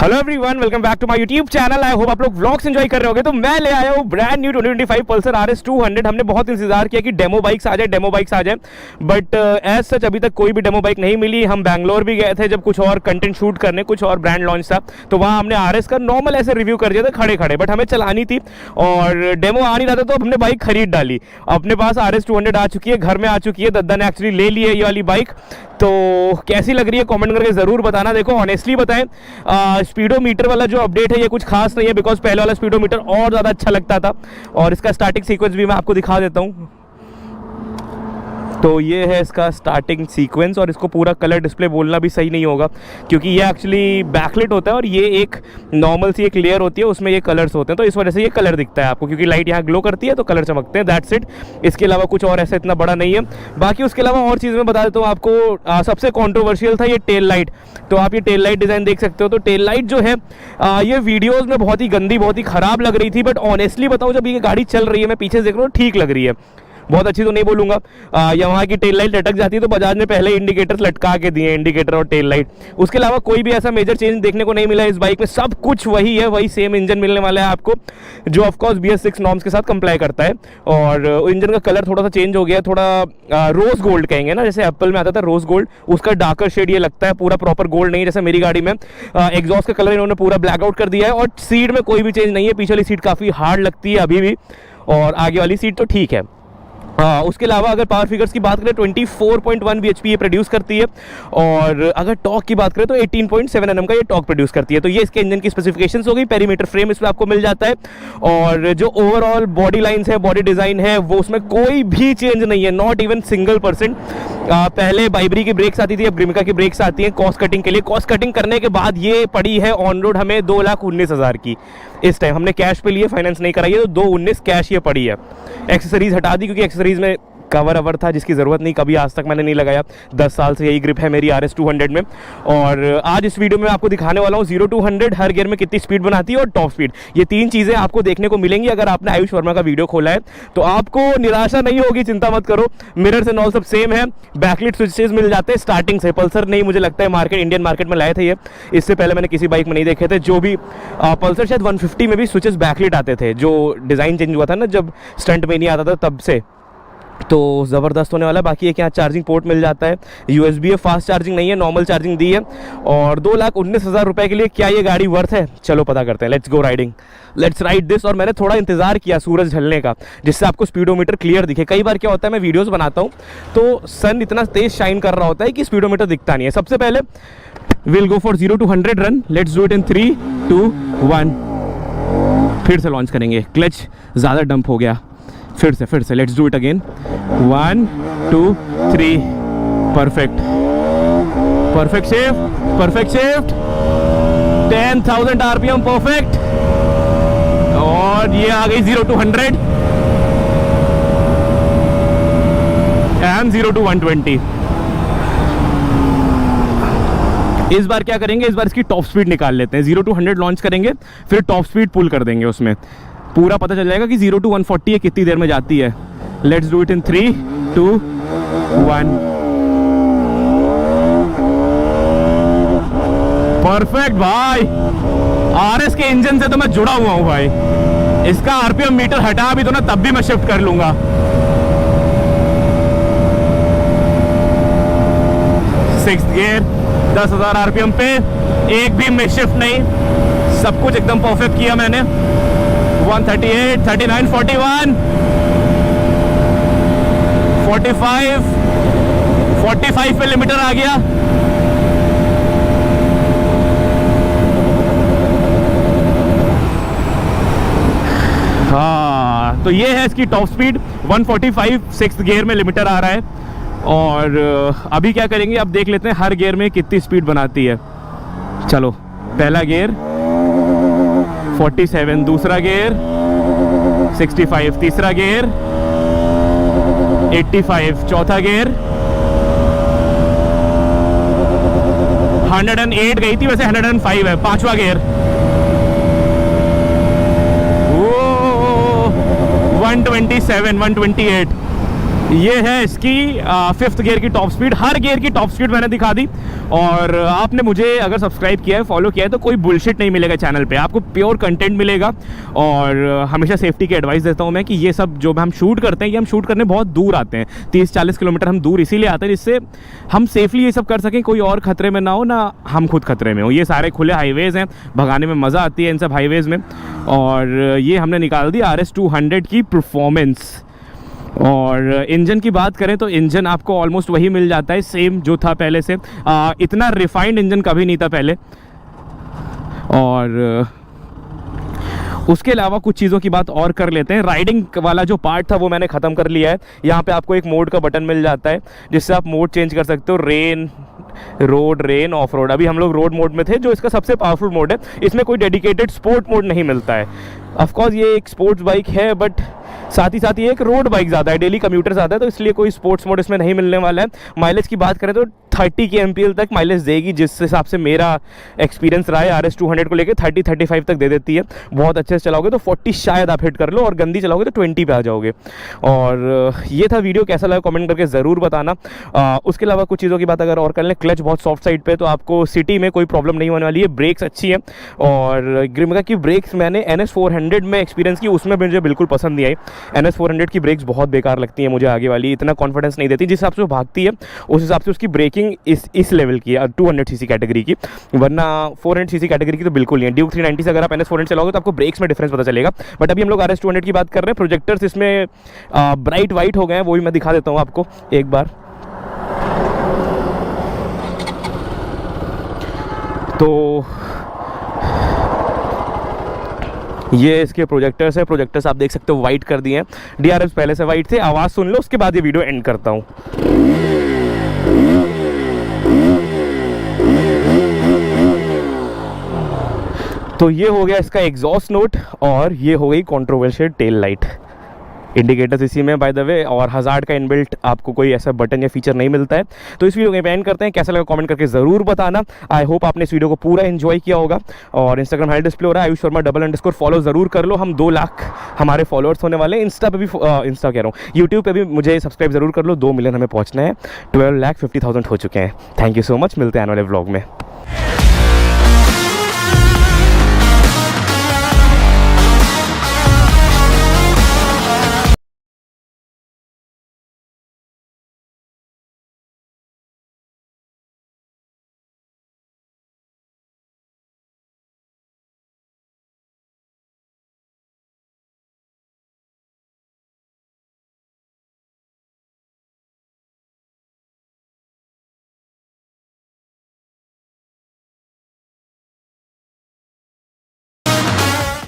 Hello everyone, welcome back to my YouTube channel. I hope आप लोग vlogs enjoy कर रहे होंगे। तो मैं ले आया हूँ ब्रांड न्यू 2025 पल्सर RS 200। हमने बहुत इंतजार किया कि डेमो बाइक्स आ जाए, बट एज सच अभी तक कोई भी डेमो बाइक नहीं मिली। हम बैंगलोर भी गए थे जब कुछ और कंटेंट शूट करने, कुछ और ब्रांड लॉन्च था, तो वहाँ हमने RS का नॉर्मल ऐसे रिव्यू कर दिया था खड़े खड़े, बट हमें चलानी थी और डेमो आ नहीं रहा था, तो हमने बाइक खरीद डाली। अपने पास RS 200 आ चुकी है, घर में आ चुकी है। दद्दा ने एक्चुअली ले ली है ये वाली बाइक। तो कैसी लग रही है कमेंट करके ज़रूर बताना। देखो ऑनेस्टली बताएं, स्पीडोमीटर वाला जो अपडेट है ये कुछ खास नहीं है, बिकॉज पहले वाला स्पीडोमीटर और ज़्यादा अच्छा लगता था। और इसका स्टार्टिंग सीक्वेंस भी मैं आपको दिखा देता हूँ। तो ये है इसका स्टार्टिंग सीक्वेंस, और इसको पूरा कलर डिस्प्ले बोलना भी सही नहीं होगा क्योंकि ये एक्चुअली बैकलिट होता है और ये एक नॉर्मल सी एक लेयर होती है, उसमें ये कलर्स होते हैं, तो इस वजह से ये कलर दिखता है आपको, क्योंकि लाइट यहाँ ग्लो करती है तो कलर चमकते हैं। That's it. इसके अलावा कुछ और ऐसा इतना बड़ा नहीं है। बाकी उसके अलावा और चीज़ मैं बता देता हूँ आपको। सबसे कॉन्ट्रोवर्शियल था ये टेल लाइट। तो आप ये टेल लाइट डिज़ाइन देख सकते हो। तो टेल लाइट जो है ये वीडियोज़ में बहुत ही गंदी, बहुत ही ख़राब लग रही थी, बट ऑनेस्टली बताऊँ जब ये गाड़ी चल रही है, मैं पीछे से देख रहा हूँ, ठीक लग रही है। बहुत अच्छी तो नहीं बोलूँगा। यहाँ की टेल लाइट लटक जाती है, तो बजाज ने पहले इंडिकेटर्स लटका के दिए, इंडिकेटर और टेल लाइट। उसके अलावा कोई भी ऐसा मेजर चेंज देखने को नहीं मिला इस बाइक में। सब कुछ वही है, वही सेम इंजन मिलने वाला है आपको, जो ऑफकोर्स BS6 नॉर्म्स के साथ कंप्लाई करता है। और इंजन का कलर थोड़ा सा चेंज हो गया है, थोड़ा रोज गोल्ड कहेंगे ना, जैसे एप्पल में आता था रोज गोल्ड, उसका डार्कर शेड ये लगता है। पूरा प्रॉपर गोल्ड नहीं है जैसे मेरी गाड़ी में। एग्जॉस्ट का कलर इन्होंने पूरा ब्लैकआउट कर दिया है। और सीट में कोई भी चेंज नहीं है। पीछे वाली सीट काफ़ी हार्ड लगती है अभी भी, और आगे वाली सीट तो ठीक है। उसके अलावा अगर पावर फिगर्स की बात करें, 24.1 bhp ये प्रोड्यूस करती है। और अगर टॉर्क की बात करें तो 18.7 Nm का ये टॉर्क प्रोड्यूस करती है। तो ये इसके इंजन की स्पेसिफिकेशंस हो गई। पेरीमीटर फ्रेम इसमें आपको मिल जाता है। और जो ओवरऑल बॉडी लाइंस है, बॉडी डिज़ाइन है, वो उसमें कोई भी चेंज नहीं है, नॉट इवन सिंगल %। पहले बाइबरी की ब्रेक्स आती थी, अब ग्रिमिका की ब्रेक्स आती हैं कॉस्ट कटिंग के लिए। कॉस्ट कटिंग करने के बाद ये पड़ी है ऑन रोड हमें 2,19,000 की। इस टाइम हमने कैश पे लिए, फाइनेंस नहीं कराई है, तो 2,19 कैश ये पड़ी है। एक्सेसरीज हटा दी क्योंकि एक्सेसरीज में कवर अवर था जिसकी ज़रूरत नहीं, कभी आज तक मैंने नहीं लगाया। 10 साल से यही ग्रिप है मेरी RS 200 में। और आज इस वीडियो में आपको दिखाने वाला हूँ 0 to 100 हर गियर में कितनी स्पीड बनाती है और टॉप स्पीड। ये 3 चीज़ें आपको देखने को मिलेंगी। अगर आपने आयुष वर्मा का वीडियो खोला है तो आपको निराशा नहीं होगी, चिंता मत करो। मिरर्स एंड ऑल सब सेम है। बैकलिट स्विचेस मिल जाते हैं स्टार्टिंग से। पल्सर नहीं, मुझे लगता है मार्केट, इंडियन मार्केट में लाए थे ये, इससे पहले मैंने किसी बाइक में नहीं देखे थे। जो भी पल्सर शायद 150 में भी स्विचेस बैकलिट आते थे, जो डिज़ाइन चेंज हुआ था ना जब स्टंट में नहीं आता था तब से। तो ज़बरदस्त होने वाला है। बाकी एक यहाँ चार्जिंग पोर्ट मिल जाता है, USB है, फास्ट चार्जिंग नहीं है, नॉर्मल चार्जिंग दी है। और 2,19,000 रुपये के लिए क्या ये गाड़ी वर्थ है? चलो पता करते हैं। Let's go riding, let's ride this. और मैंने थोड़ा इंतज़ार किया सूरज ढलने का, जिससे आपको स्पीडोमीटर क्लियर दिखे। कई बार क्या होता है, मैं वीडियोज़ बनाता हूँ तो सन इतना तेज़ शाइन कर रहा होता है कि स्पीडोमीटर दिखता नहीं है। सबसे पहले will go for 0 to 100 run. Let's do it in 3, 2, 1। फिर से लॉन्च करेंगे। क्लच ज़्यादा डंप हो गया। फिर से let's do it again. 1, 2, 3। Perfect shift. 10,000 RPM perfect. और ये आ गई 0 to 100 एंड 0 to 120। इस बार क्या करेंगे, इस बार इसकी टॉप स्पीड निकाल लेते हैं। 0 to 100 लॉन्च करेंगे, फिर टॉप स्पीड पुल कर देंगे। उसमें पूरा पता चल जाएगा कि 0 to 140 है कितनी देर में जाती है। Let's do it in 3, 2, 1। Perfect भाई। RS के इंजन से तो मैं जुड़ा हुआ हूं भाई। इसका RPM मीटर हटा भी तो ना, तब भी मैं शिफ्ट कर लूंगा। 6th गियर, 10,000 RPM पे, एक भी मिस शिफ्ट नहीं, सब कुछ एकदम परफेक्ट किया मैंने। 138, 39, 41, 45 पे लिमिटर आ गया। हाँ, तो ये है इसकी टॉप स्पीड 145। 6th गियर में लिमिटर आ रहा है। और अभी क्या करेंगे, अब देख लेते हैं हर गियर में कितनी स्पीड बनाती है। चलो, पहला गियर 47, दूसरा गियर 65, तीसरा गियर 85, चौथा गियर 108 गई थी, वैसे 105 है। पांचवा गियर 127, 128। ये है इसकी 5th गियर की टॉप स्पीड। हर गियर की टॉप स्पीड मैंने दिखा दी। और आपने मुझे अगर सब्सक्राइब किया है, फॉलो किया है, तो कोई बुलशिट नहीं मिलेगा चैनल पे, आपको प्योर कंटेंट मिलेगा। और हमेशा सेफ्टी की एडवाइस देता हूँ मैं कि ये सब जो हम शूट करते हैं, ये हम शूट करने बहुत दूर आते हैं, 30-40 किलोमीटर हम दूर इसीलिए आते हैं जिससे हम सेफली ये सब कर सकें, कोई और खतरे में ना हो, ना हम खुद खतरे में हो। ये सारे खुले हाईवेज़ हैं, भगाने में मज़ा आती है इन सब हाईवेज़ में। और ये हमने निकाल दी RS200 की परफॉर्मेंस। और इंजन की बात करें तो इंजन आपको ऑलमोस्ट वही मिल जाता है, सेम जो था पहले से। इतना रिफाइंड इंजन कभी नहीं था पहले। और उसके अलावा कुछ चीज़ों की बात और कर लेते हैं। राइडिंग वाला जो पार्ट था वो मैंने ख़त्म कर लिया है। यहाँ पे आपको एक मोड का बटन मिल जाता है जिससे आप मोड चेंज कर सकते हो, rain, road, rain, of road. अभी हम लोग रोड मोड में थे, जो इसका सबसे पावरफुल मोड है। इसमें कोई डेडिकेटेड स्पोर्ट मोड नहीं मिलता है। ऑफकोर्स ये एक स्पोर्ट्स बाइक है, बट साथ ही साथ ये एक रोड बाइक ज़्यादा है, डेली कम्यूटर ज़्यादा है, तो इसलिए कोई स्पोर्ट्स मोड इसमें नहीं मिलने वाला है। माइलेज की बात करें तो 30 की MPL तक माइलेज देगी, जिस हिसाब से मेरा एक्सपीरियंस रहा है RS200 को लेकर 30-35 तक दे देती है। बहुत अच्छे से चलाओगे तो 40 शायद आप हिट कर लो, और गंदी चलाओगे तो 20 पे आ जाओगे। और ये था वीडियो, कैसा लगा कमेंट करके ज़रूर बताना। उसके अलावा कुछ चीज़ों की बात अगर और कर लें, क्लच बहुत सॉफ्ट साइड पे, तो आपको सिटी में कोई प्रॉब्लम नहीं होने वाली है। ब्रेक्स अच्छी है, और ग्रिमका की ब्रेक्स मैंने NS400 में एक्सपीरियंस की, उसमें मुझे बिल्कुल पसंद नहीं आई। NS400 की ब्रेक्स बहुत बेकार लगती हैं मुझे, आगे वाली इतना कॉन्फिडेंस नहीं देती। जिस हिसाब से वो भागती है उस हिसाब से उसकी ब्रेकिंग इस लेवल की है, 200cc कैटेगरी की, वरना 400cc कैटेगरी की तो बिल्कुल नहीं है। ड्यूक 390 से अगर आप NS400 चलाओगे तो आपको ब्रेक्स में डिफरेंस पता चलेगा। बट अभी हम लोग RS200 की बात कर रहे हैं। प्रोजेक्टर्स इसमें ब्राइट वाइट हो गए हैं, वो भी मैं दिखा देता हूँ आपको एक बार। तो ये इसके प्रोजेक्टर्स है। प्रोजेक्टर्स आप देख सकते हो वाइट कर दिए हैं, DRLs पहले से वाइट थे। आवाज़ सुन लो, उसके बाद ये वीडियो एंड करता हूँ। तो ये हो गया इसका एग्जॉस्ट नोट, और ये हो गई कंट्रोवर्शियल टेल लाइट। इंडिकेटर्स इसी में बाय द वे, और हज़ार्ड का इनबिल्ट आपको कोई ऐसा बटन या फीचर नहीं मिलता है। तो इस वीडियो को एंड करते हैं। कैसा लगा कमेंट करके ज़रूर बताना। आई होप आपने इस वीडियो को पूरा एंजॉय किया होगा। और इंस्टाग्राम हैंडल डिस्प्ले हो रहा है, आयुष शर्मा __ फॉलो ज़रूर कर लो। हम 2 लाख हमारे फॉलोअर्स होने वाले हैं। इंस्टा पे भी इंस्टा कह रहा हूँ, यूट्यूब पे भी मुझे सब्सक्राइब ज़रूर कर लो। 2 मिलियन हमें पहुँचना है, 12,50,000 हो चुके हैं। थैंक यू सो मच, मिलते हैं आने वाले व्लॉग में।